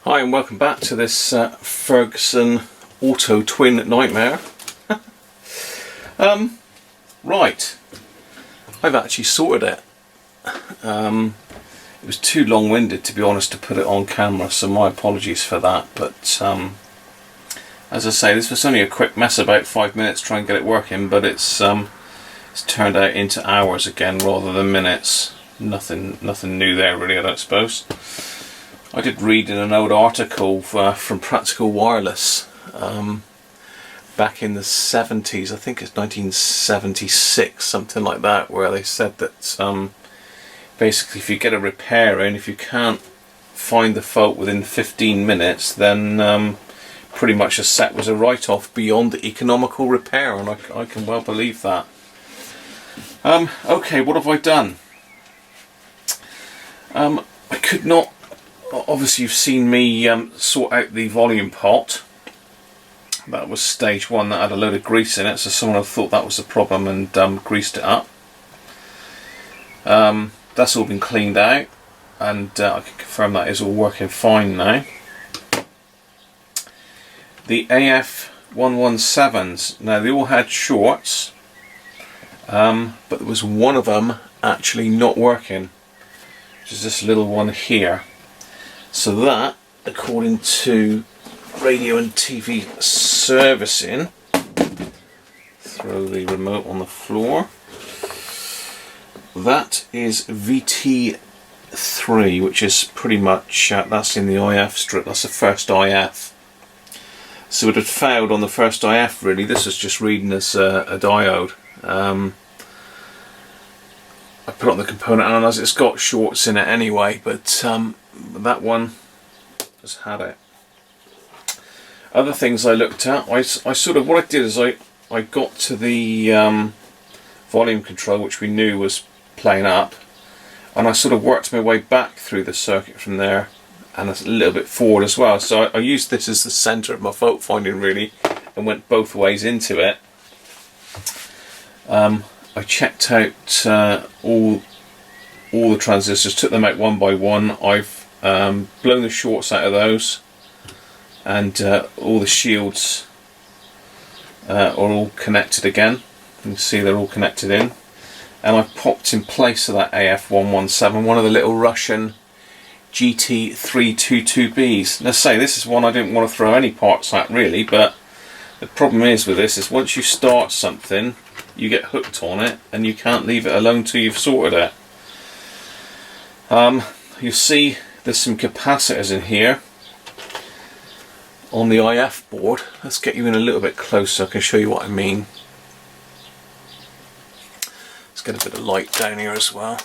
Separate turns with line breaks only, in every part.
Hi and welcome back to this Ferguson Auto Twin Nightmare. Right, I've actually sorted it. It was too long-winded, to be honest, to put it on camera, so my apologies for that. But as I say, this was only a quick mess, about 5 minutes, try and get it working, but it's turned out into hours again rather than minutes. Nothing new there really, I don't suppose. I did read in an old article from Practical Wireless back in the 70s, I think it's 1976, something like that, where they said that basically if you get a repair in, if you can't find the fault within 15 minutes, then pretty much a set was a write-off beyond economical repair, and I can well believe that. Okay, what have I done? I could not. Obviously you've seen me sort out the volume pot. That was stage one, that had a load of grease in it, so someone had thought that was the problem and greased it up. That's all been cleaned out, and I can confirm that is all working fine now. The AF117s, now they all had shorts, but there was one of them actually not working, which is this little one here. So that, according to Radio and TV Servicing, throw the remote on the floor, that is VT3, which is pretty much, that's in the IF strip, that's the first IF. So it had failed on the first IF really, this was just reading as a diode. I put it on the component analyzer, it's got shorts in it anyway, but that one has had it. Other things I looked at, what I did is I got to the volume control, which we knew was playing up, and I sort of worked my way back through the circuit from there, and a little bit forward as well. So I used this as the centre of my fault finding really, and went both ways into it. I checked out all the transistors, took them out one by one. I've blown the shorts out of those, and all the shields are all connected again. You can see they're all connected in, and I've popped in place of that AF117 one of the little Russian GT322Bs. Let's say this is one I didn't want to throw any parts at really, but the problem is with this is once you start something, you get hooked on it and you can't leave it alone till you've sorted it. You'll see there's some capacitors in here on the IF board. Let's get you in a little bit closer, I can show you what I mean. Let's get a bit of light down here as well.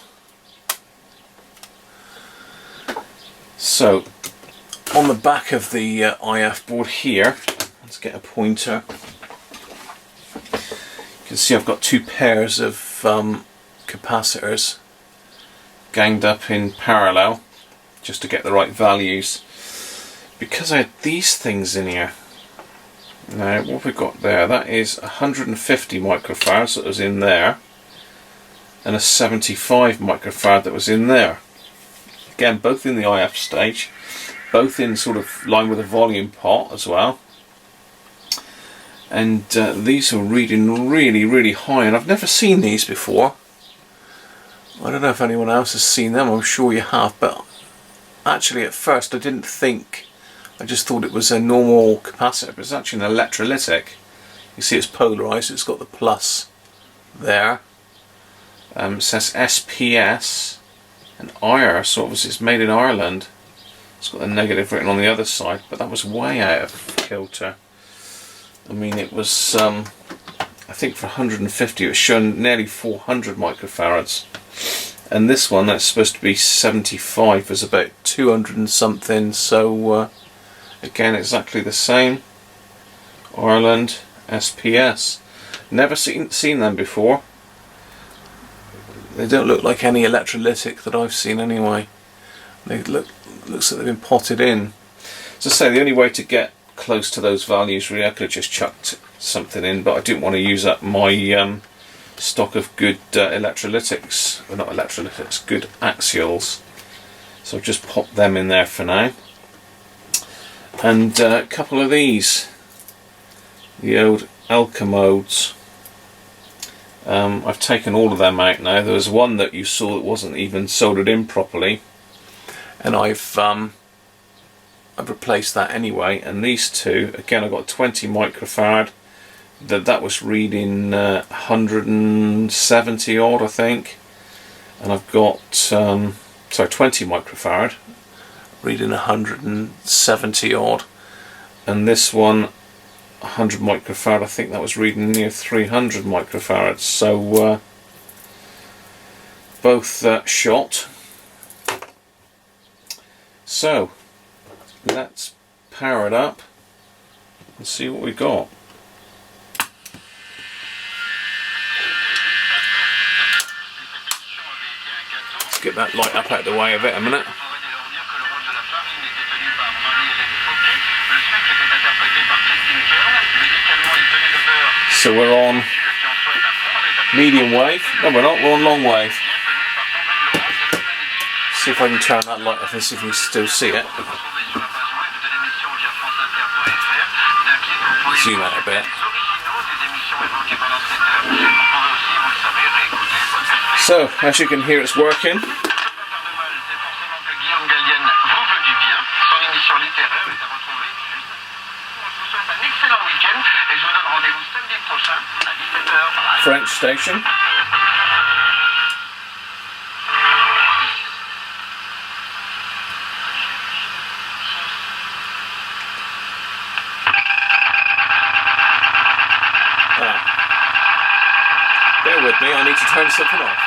So on the back of the IF board here, let's get a pointer. You can see I've got two pairs of capacitors ganged up in parallel just to get the right values. Because I had these things in here, now what have we got there? That is 150 microfarads that was in there, and a 75 microfarad that was in there. Again, both in the IF stage, both in sort of line with a volume pot as well. And these are reading really high, and I've never seen these before. I don't know if anyone else has seen them, I'm sure you have, but actually at first I didn't think, I just thought it was a normal capacitor, but it's actually an electrolytic. You see it's polarised, it's got the plus there. It says SPS and IR, so obviously it's made in Ireland. It's got the negative written on the other side, but that was way out of kilter. I mean, it was, I think for 150 it was shown nearly 400 microfarads. And this one, that's supposed to be 75, is about 200 and something, so again exactly the same. Ireland, SPS. Never seen them before. They don't look like any electrolytic that I've seen anyway. They looks like they've been potted in. As I say, the only way to get close to those values really, I could have just chucked something in, but I didn't want to use up my stock of good electrolytics, well not electrolytics, good axials. So I've just popped them in there for now. and a couple of these, the old Elka modes. I've taken all of them out now. There was one that you saw that wasn't even soldered in properly, and I've replaced that anyway. And these two, again, I've got 20 microfarad. That was reading 170 odd, I think, and I've got 20 microfarad reading 170 odd, and this one 100 microfarad, I think that was reading near 300 microfarads. So both shot. So let's power it up and see what we got. Let's get that light up out of the way of it a minute. So we're on medium wave. No, we're not, we're on long wave. See if I can turn that light off and see if you can still see it. Zoom out a bit. So, as you can hear, it's working. French station. Bear with me, I need to turn something off.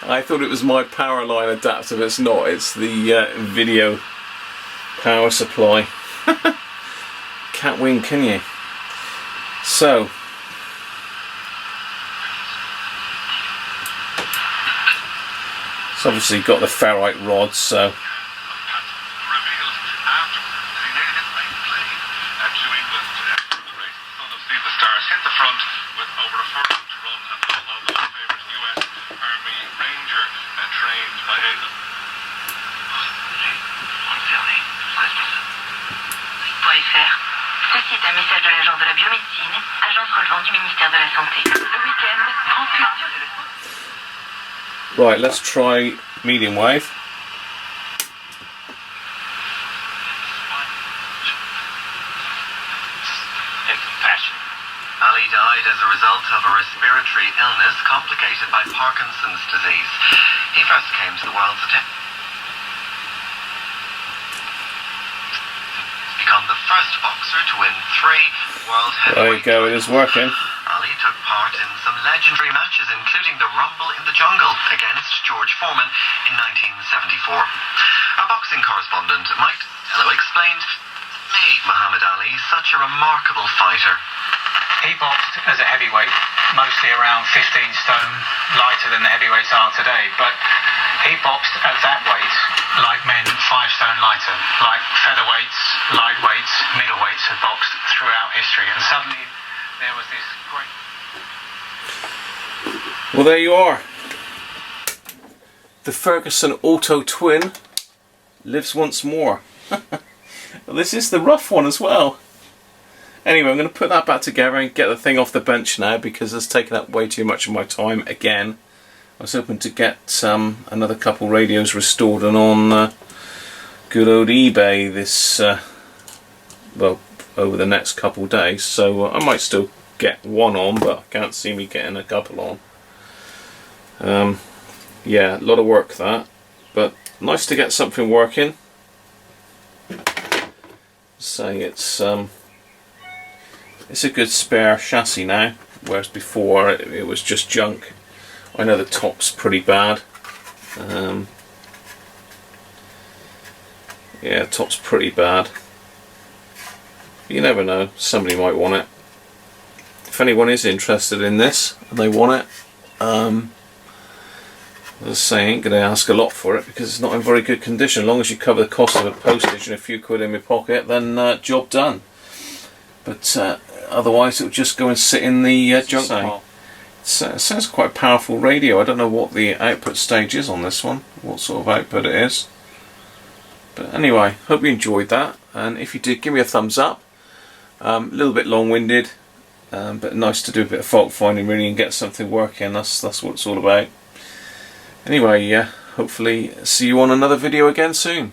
I thought it was my power line adapter, but it's not. It's the video power supply. Can't win, can you? So it's obviously got the ferrite rods, so
Ceci est un message de l'agence de la biomédecine, agence relevant du ministère de la Santé. Le week-end,
right, let's try medium wave.
Ali died as a result of a respiratory illness complicated by Parkinson's disease. He first came to the world's attention. Become the first boxer to win 3 world heavyweight.
There you go, it is working.
Ali took part in some legendary matches, including the Rumble in the Jungle against George Foreman in 1974. Our boxing correspondent Mike Costello explained what made Muhammad Ali such a remarkable fighter.
He boxed as a heavyweight, mostly around 15 stone, lighter than the heavyweights are today, but he boxed at that weight like men 5 stone lighter, like featherweights, lightweights, middleweights had boxed throughout history, and suddenly there was this great...
Well, there you are. The Ferguson Auto Twin lives once more. Well, this is the rough one as well. Anyway, I'm going to put that back together and get the thing off the bench now because it's taken up way too much of my time again. I was hoping to get another couple radios restored and on good old eBay this, well, over the next couple days. So I might still get one on, but I can't see me getting a couple on. Yeah, a lot of work that, but nice to get something working. Say it's a good spare chassis now, whereas before it was just junk. I know the top's pretty bad. Yeah, top's pretty bad. You never know, somebody might want it. If anyone is interested in this and they want it, as I say, I ain't going to ask a lot for it because it's not in very good condition. As long as you cover the cost of a postage and a few quid in my pocket, then job done. But otherwise it'll just go and sit in the junk pile. It sounds quite a powerful radio. I don't know what the output stage is on this one. what sort of output it is. But anyway, hope you enjoyed that, and if you did, give me a thumbs up. A little bit long-winded, but nice to do a bit of fault finding really and get something working. That's what it's all about. Anyway, yeah, hopefully see you on another video again soon.